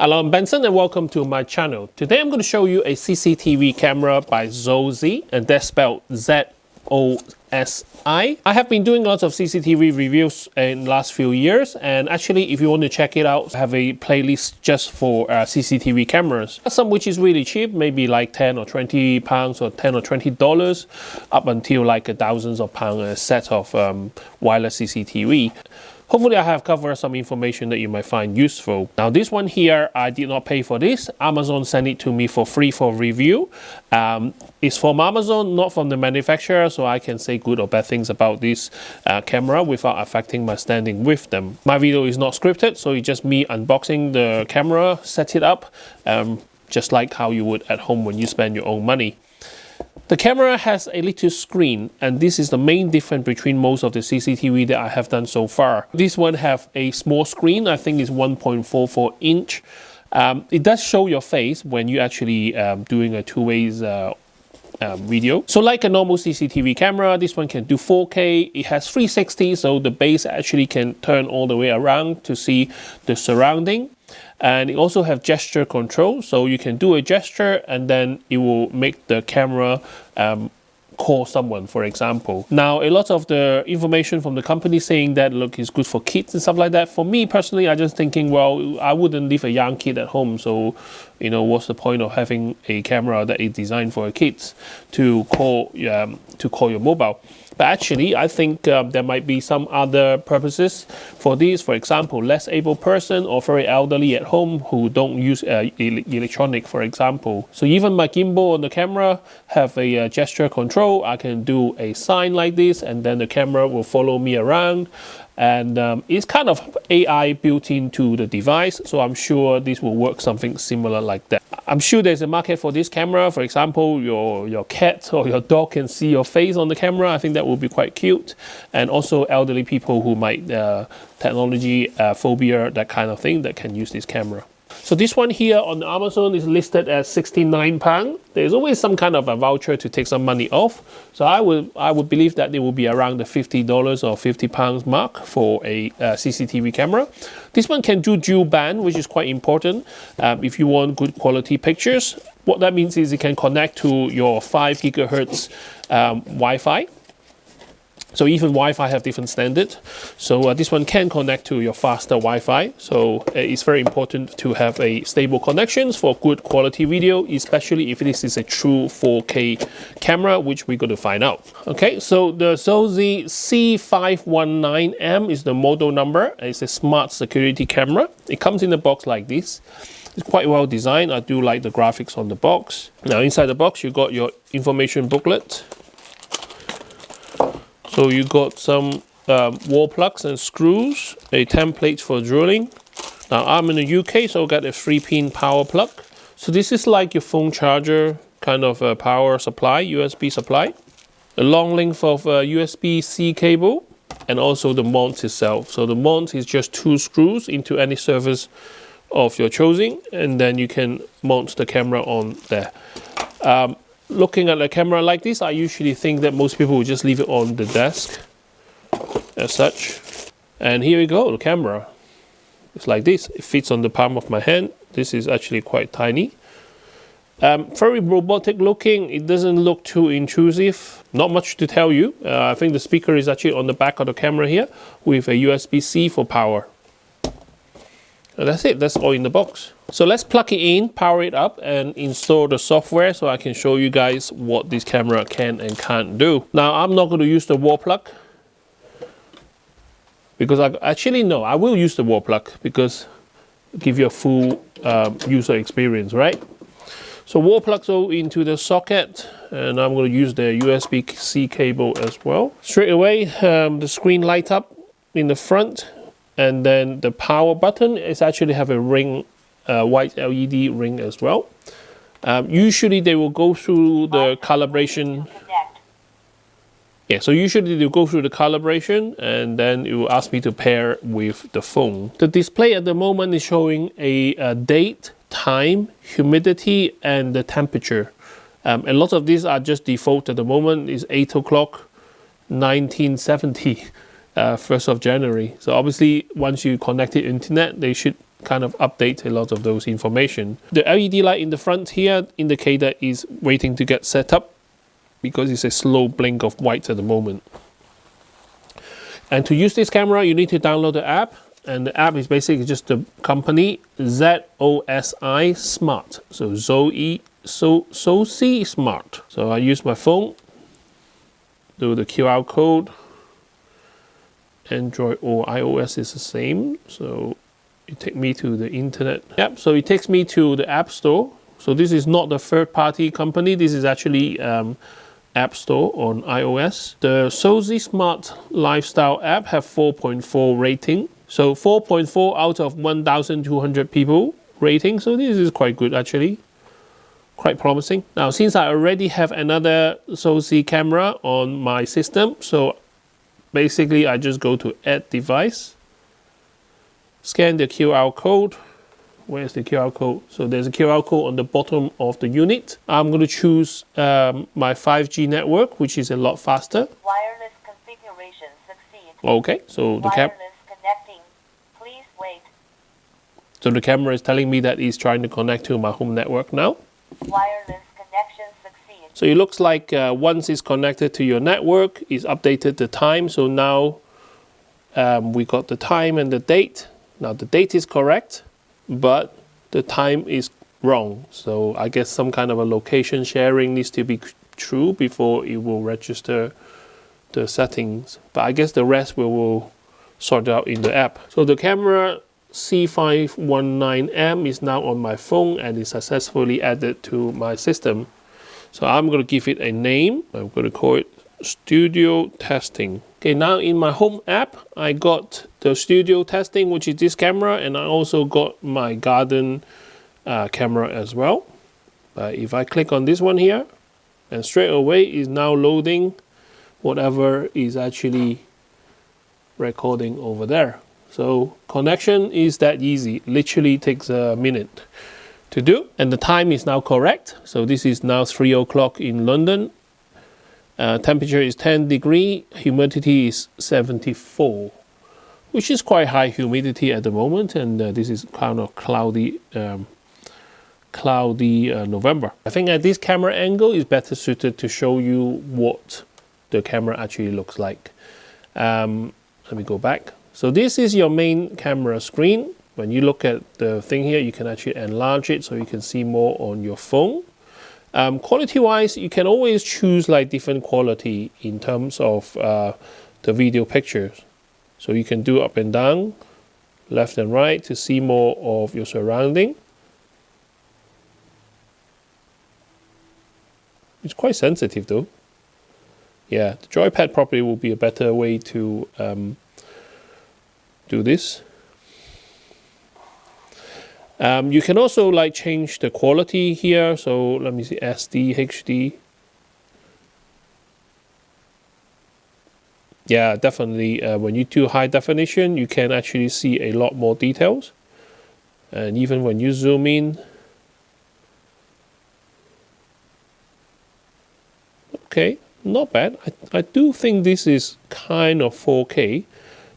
Hello, I'm Benson and welcome to my channel. Today I'm going to show you a CCTV camera by ZOSI, and that's spelled Z-O-S-I. I have been doing lots of CCTV reviews in the last few years, and actually if you want to check it out, I have a playlist just for CCTV cameras. Some which is really cheap, maybe like 10 or 20 pounds or 10 or 20 dollars, up until like thousands of pounds a set of wireless CCTV. Hopefully I have covered some information that you might find useful. Now this one here, I did not pay for this. Amazon sent it to me for free for review. It's from Amazon, not from the manufacturer, so I can say good or bad things about this camera without affecting my standing with them. My video is not scripted, so it's just me unboxing the camera, set it up, just like how you would at home when you spend your own money. The camera has a little screen, and this is the main difference between most of the CCTV that I have done so far. This one have a small screen, I think it's 1.44 inch. It does show your face when you actually doing a two-way video. So like a normal CCTV camera, this one can do 4K. It has 360, so the base actually can turn all the way around to see the surrounding. And it also have gesture control, so you can do a gesture and then it will make the camera call someone, for example. Now, a lot of the information from the company saying that, look, it's good for kids and stuff like that. For me personally, I just thinking, well, I wouldn't leave a young kid at home, so you know, what's the point of having a camera that is designed for kids to call your mobile? But actually, I think there might be some other purposes for this. For example, less able person or very elderly at home who don't use electronic, for example. So even my gimbal on the camera have a gesture control. I can do a sign like this, and then the camera will follow me around. And it's kind of AI built into the device, so I'm sure this will work something similar like that. I'm sure there's a market for this camera. For example, your cat or your dog can see your face on the camera. I think that would be quite cute. And also elderly people who might technology phobia, that kind of thing, that can use this camera. So this one here on Amazon is listed at £69. There's always some kind of a voucher to take some money off. So I would believe that it will be around the $50 or £50 mark for a CCTV camera. This one can do dual band, which is quite important if you want good quality pictures. What that means is it can connect to your 5 gigahertz Wi-Fi. So even Wi-Fi have different standards. So this one can connect to your faster Wi-Fi. So it's very important to have a stable connections for good quality video, especially if this is a true 4K camera, which we're going to find out. Okay, so the ZOSI C519M is the model number. It's a smart security camera. It comes in a box like this. It's quite well designed. I do like the graphics on the box. Now inside the box, you got your information booklet. So you got some wall plugs and screws, a template for drilling. Now I'm in the UK, so I got a 3-pin power plug. So this is like your phone charger, kind of a power supply, USB supply. A long length of USB-C cable, and also the mount itself. So the mount is just 2 screws into any surface of your choosing, and then you can mount the camera on there. Looking at a camera like this, I usually think that most people will just leave it on the desk as such. And here we go, the camera. It's like this. It fits on the palm of my hand. This is actually quite tiny. Very robotic looking. It doesn't look too intrusive. Not much to tell you. I think the speaker is actually on the back of the camera here with a USB-C for power. And that's it. That's all in the box. So let's plug it in, power it up, and install the software so I can show you guys what this camera can and can't do. Now, I'm not going to use the wall plug because I will use the wall plug because it gives you a full user experience, right? So wall plugs go into the socket, and I'm going to use the USB-C cable as well. Straight away, the screen lights up in the front, and then the power button is actually have a ring. White LED ring as well. Usually they will go through the calibration. Yeah, so usually they'll go through the calibration, and then it will ask me to pair with the phone. The display at the moment is showing a date, time, humidity, and the temperature. A lot of these are just default at the moment. It's 8 o'clock, 1970. 1st of January. So obviously once you connect the internet, they should kind of update a lot of those information. The LED light in the front here indicator is waiting to get set up because it's a slow blink of white at the moment. And to use this camera, you need to download the app. And the app is basically just the company ZOSI Smart. So ZOSI Smart. So I use my phone, do the QR code. Android or iOS is the same. So it takes me to the internet. Yep, so it takes me to the App Store. So this is not the third-party company. This is actually App Store on iOS. The ZOSI Smart Lifestyle app have 4.4 rating. So 4.4 out of 1,200 people rating. So this is quite good actually. Quite promising. Now since I already have another ZOSI camera on my system, so basically I just go to Add Device, scan the QR code. Where's the QR code? So there's a QR code on the bottom of the unit. I'm going to choose my 5G network, which is a lot faster. Wireless configuration succeed. Okay, so the connecting. Please wait. So the camera is telling me that it's trying to connect to my home network now. Wireless connection succeed. So it looks like once it's connected to your network, it's updated the time. So now we got the time and the date. Now the date is correct, but the time is wrong. So I guess some kind of a location sharing needs to be true before it will register the settings. But I guess the rest we will sort out in the app. So the camera C519M is now on my phone and is successfully added to my system. So I'm going to give it a name. I'm going to call it Studio Testing. Okay, now in my home app, I got the Studio Testing, which is this camera, and I also got my garden camera as well. But if I click on this one here, and straight away is now loading whatever is actually recording over there. So connection is that easy, literally takes a minute to do. And the time is now correct. So this is now 3 o'clock in London. Temperature is 10 degrees, humidity is 74, which is quite high humidity at the moment, and this is kind of cloudy November. I think at this camera angle is better suited to show you what the camera actually looks like. Let me go back. So this is your main camera screen. When you look at the thing here, you can actually enlarge it so you can see more on your phone. Quality wise, you can always choose like different quality in terms of the video pictures. So you can do up and down, left and right to see more of your surrounding. It's quite sensitive though. Yeah, the joypad probably will be a better way to do this. You can also like change the quality here. So let me see, SD, HD. Yeah, definitely. When you do high definition, you can actually see a lot more details. And even when you zoom in, okay, not bad. I do think this is kind of 4K.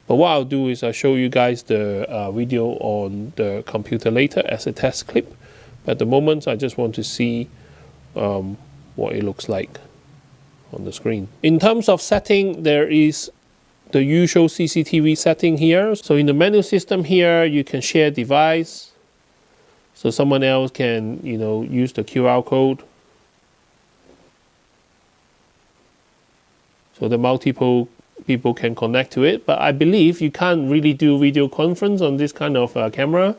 But what I'll do is I'll show you guys the video on the computer later as a test clip. At the moment, I just want to see what it looks like on the screen. In terms of setting, there is the usual CCTV setting here. So in the menu system here, you can share device. So someone else can, use the QR code. So the multiple people can connect to it, but I believe you can't really do video conference on this kind of camera.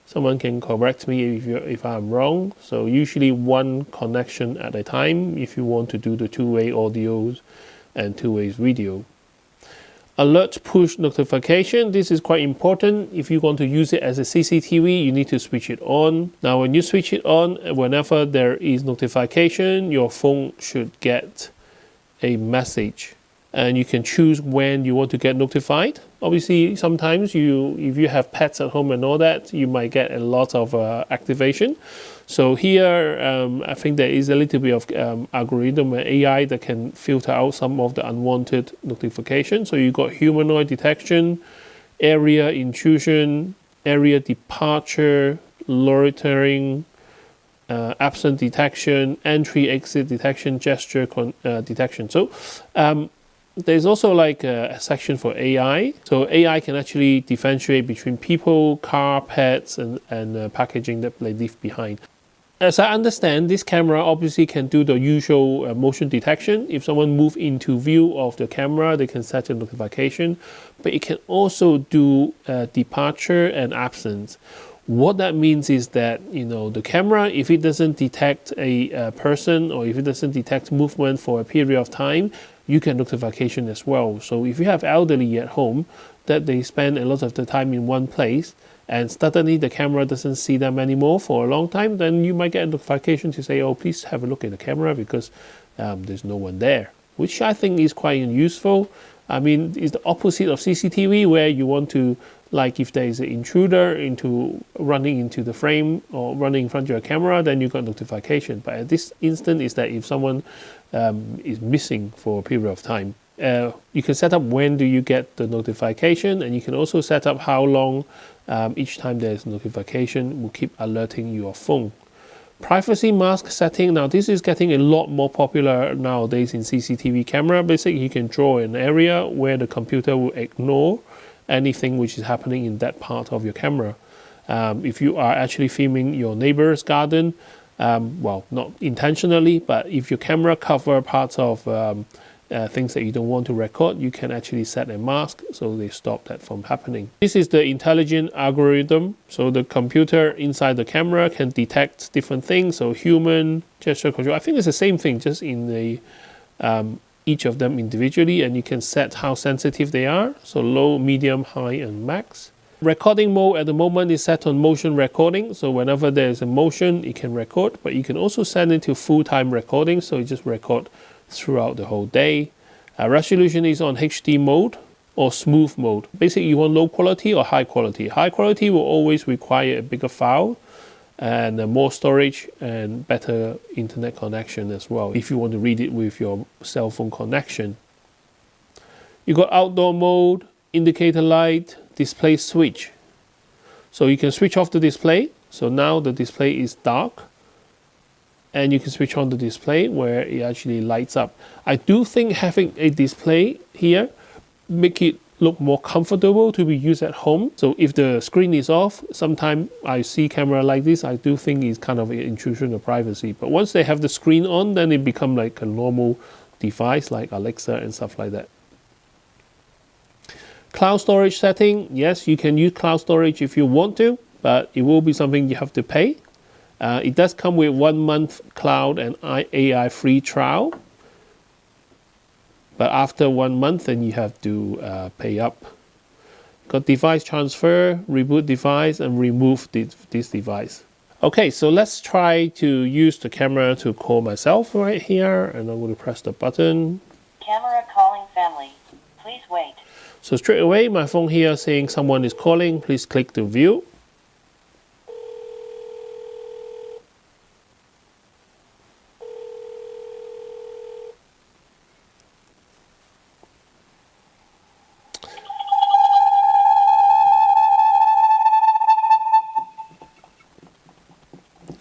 Someone can correct me if I'm wrong. So usually one connection at a time if you want to do the two-way audios and two-way video. Alert push notification. This is quite important. If you want to use it as a CCTV, you need to switch it on. Now when you switch it on, whenever there is notification, your phone should get a message. And you can choose when you want to get notified. Obviously, sometimes if you have pets at home and all that, you might get a lot of activation. So here, I think there is a little bit of algorithm and AI that can filter out some of the unwanted notifications. So you got humanoid detection, area intrusion, area departure, loitering, absent detection, entry exit detection, gesture detection. So there's also like a section for AI. So AI can actually differentiate between people, car, pets, and packaging that they leave behind. As I understand, this camera obviously can do the usual motion detection. If someone moves into view of the camera, they can set a notification, but it can also do departure and absence. What that means is that, the camera, if it doesn't detect a person or if it doesn't detect movement for a period of time, you get notification as well. So if you have elderly at home that they spend a lot of the time in one place, and suddenly the camera doesn't see them anymore for a long time, then you might get a notification to say, oh, please have a look at the camera because there's no one there, which I think is quite useful. I mean, it's the opposite of CCTV where you want to, like if there is an intruder running into the frame or running in front of your camera, then you got notification. But at this instant is that if someone is missing for a period of time, you can set up when do you get the notification, and you can also set up how long each time there's notification will keep alerting your phone. Privacy mask setting. Now this is getting a lot more popular nowadays in CCTV camera. Basically, you can draw an area where the computer will ignore anything which is happening in that part of your camera. If you are actually filming your neighbor's garden, well, not intentionally, but if your camera cover parts of things that you don't want to record, you can actually set a mask so they stop that from happening. This is the intelligent algorithm. So the computer inside the camera can detect different things. So human, gesture control. I think it's the same thing, just in the each of them individually, and you can set how sensitive they are. So low, medium, high, and max. Recording mode at the moment is set on motion recording. So whenever there's a motion, it can record, but you can also set it to full-time recording. So you just record throughout the whole day. Resolution is on HD mode or smooth mode. Basically, you want low quality or high quality. High quality will always require a bigger file and more storage and better internet connection as well, if you want to read it with your cell phone connection. You got outdoor mode, indicator light, display switch. So you can switch off the display. So now the display is dark, and you can switch on the display where it actually lights up. I do think having a display here make it look more comfortable to be used at home. So if the screen is off, sometimes I see camera like this, I do think it's kind of an intrusion of privacy. But once they have the screen on, then it becomes like a normal device like Alexa and stuff like that. Cloud storage setting, yes, you can use cloud storage if you want to, but it will be something you have to pay. It does come with 1 month cloud and AI free trial. But after 1 month, then you have to pay up. Got device transfer, reboot device, and remove this device. Okay, so let's try to use the camera to call myself right here. And I'm going to press the button. Camera calling family. Please wait. So straight away, my phone here saying someone is calling. Please click to view.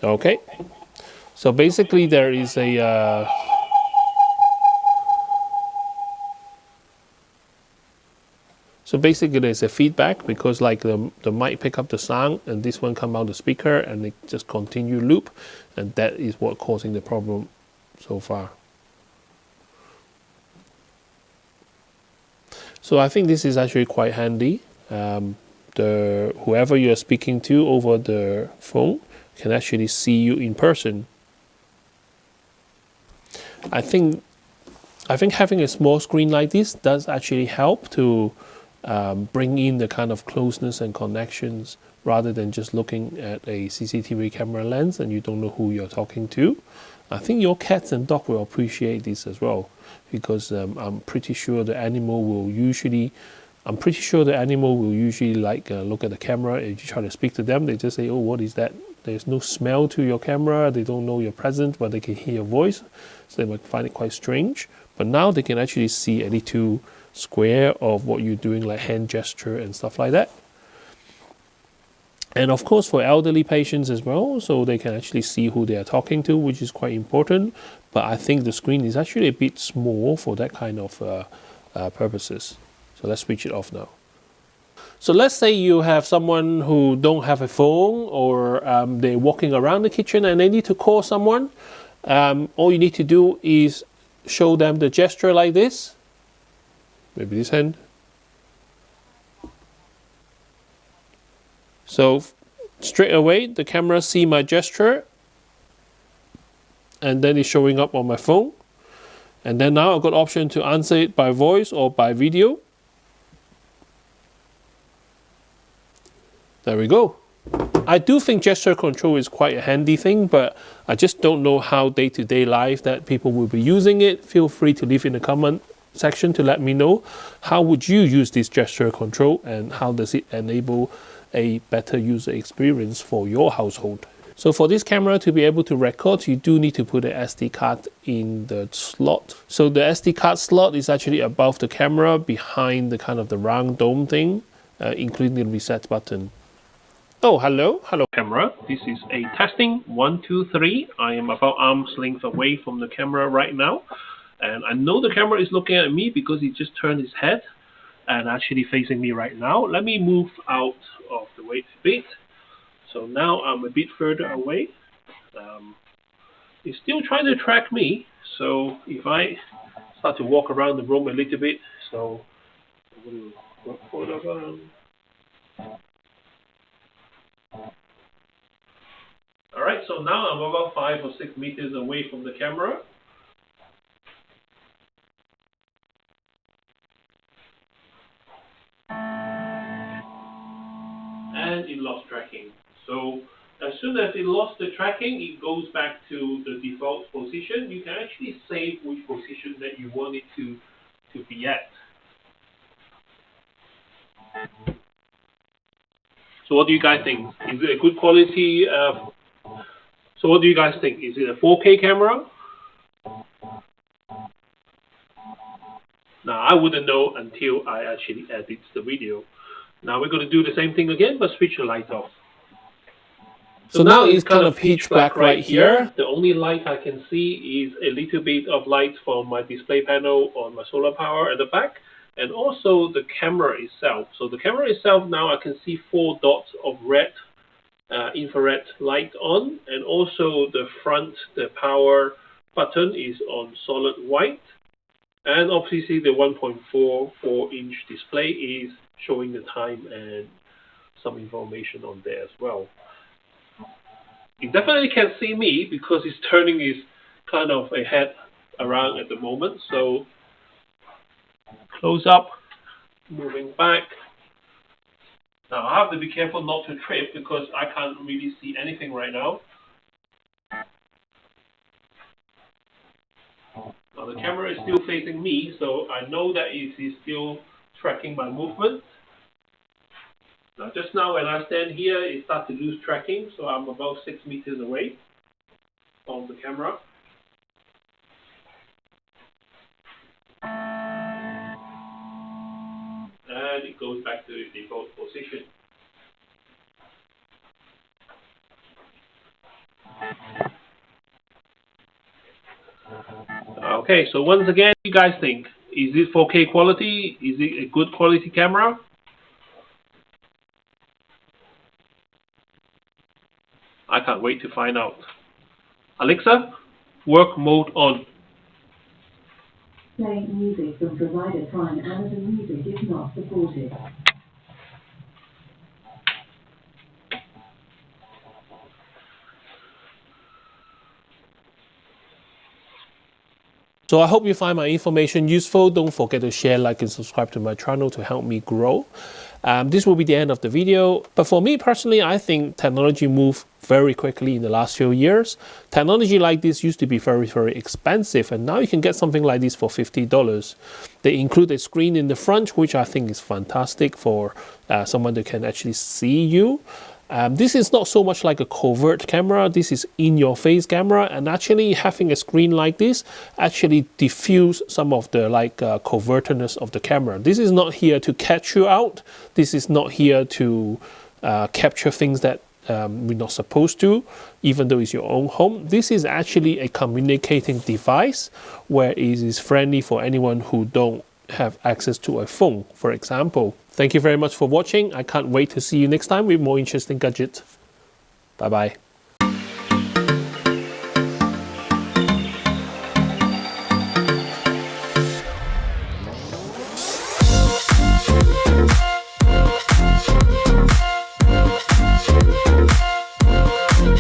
Okay, so basically there is a there's a feedback because like the mic pick up the sound and this one come out the speaker and it just continue loop, and that is what causing the problem so far. So I think this is actually quite handy. Whoever you're speaking to over the phone can actually see you in person. I think having a small screen like this does actually help to bring in the kind of closeness and connections rather than just looking at a CCTV camera lens and you don't know who you're talking to. I think your cats and dog will appreciate this as well, because I'm pretty sure the animal will usually like look at the camera. If you try to speak to them, they just say, oh, what is that? There's no smell to your camera. They don't know you're present, but they can hear your voice. So they might find it quite strange. But now they can actually see a little square of what you're doing, like hand gesture and stuff like that. And of course for elderly patients as well, so they can actually see who they are talking to, which is quite important. But I think the screen is actually a bit small for that kind of purposes. So let's switch it off now. So let's say you have someone who don't have a phone, or they're walking around the kitchen and they need to call someone. All you need to do is show them the gesture like this. Maybe this hand. So straight away the camera see my gesture, and then it's showing up on my phone. And then now I've got option to answer it by voice or by video. There we go. I do think gesture control is quite a handy thing, but I just don't know how day-to-day life that people will be using it. Feel free to leave in the comment section to let me know. How would you use this gesture control, and how does it enable a better user experience for your household? So for this camera to be able to record, you do need to put an SD card in the slot. So the SD card slot is actually above the camera, behind the kind of the round dome thing, including the reset button. Oh, hello camera. This is a testing 1, 2, 3. I am about arm's length away from the camera right now, and I know the camera is looking at me because he just turned his head and actually facing me right now. Let me move out of the way a bit. So now I'm a bit further away. He's still trying to track me, so if I start to walk around the room a little bit, so I'm going to work forward. Alright, so now I'm about 5 or 6 meters away from the camera. And it lost tracking. So as soon as it lost the tracking, it goes back to the default position. You can actually save which position that you want it to be at. So what do you guys think? Is it a good quality? So what do you guys think? Is it a 4K camera? Now I wouldn't know until I actually edit the video. Now we're going to do the same thing again, but switch the light off. So now it's kind of pitch black right here. The only light I can see is a little bit of light from my display panel on my solar power at the back, and also the camera itself. So the camera itself, now I can see 4 dots of red infrared light on, and also the front, the power button is on solid white, and obviously the 1.44-inch display is showing the time and some information on there as well. It definitely can see me because it's turning his kind of a head around at the moment. So close up, moving back. Now I have to be careful not to trip because I can't really see anything right now. Now the camera is still facing me, so I know that it is still tracking my movement. Now just now when I stand here, it starts to lose tracking, so I'm about 6 meters away from the camera. And it goes back to the default position. Okay, so once again, what do you guys think? Is it 4K quality? Is it a good quality camera? I can't wait to find out. Alexa, work mode on. Playing music from provider Prime Amazon Music is not supported. So I hope you find my information useful. Don't forget to share, like, and subscribe to my channel to help me grow. This will be the end of the video. But for me personally, I think technology moved very quickly in the last few years. Technology like this used to be very, very expensive, and now you can get something like this for $50. They include a screen in the front, which I think is fantastic for someone that can actually see you. This is not so much like a covert camera. This is in-your-face camera, and actually having a screen like this actually diffuse some of the covertness of the camera. This is not here to catch you out. This is not here to capture things that we're not supposed to, even though it's your own home. This is actually a communicating device where it is friendly for anyone who don't have access to a phone, for example. Thank you very much for watching. I can't wait to see you next time with more interesting gadgets. Bye bye.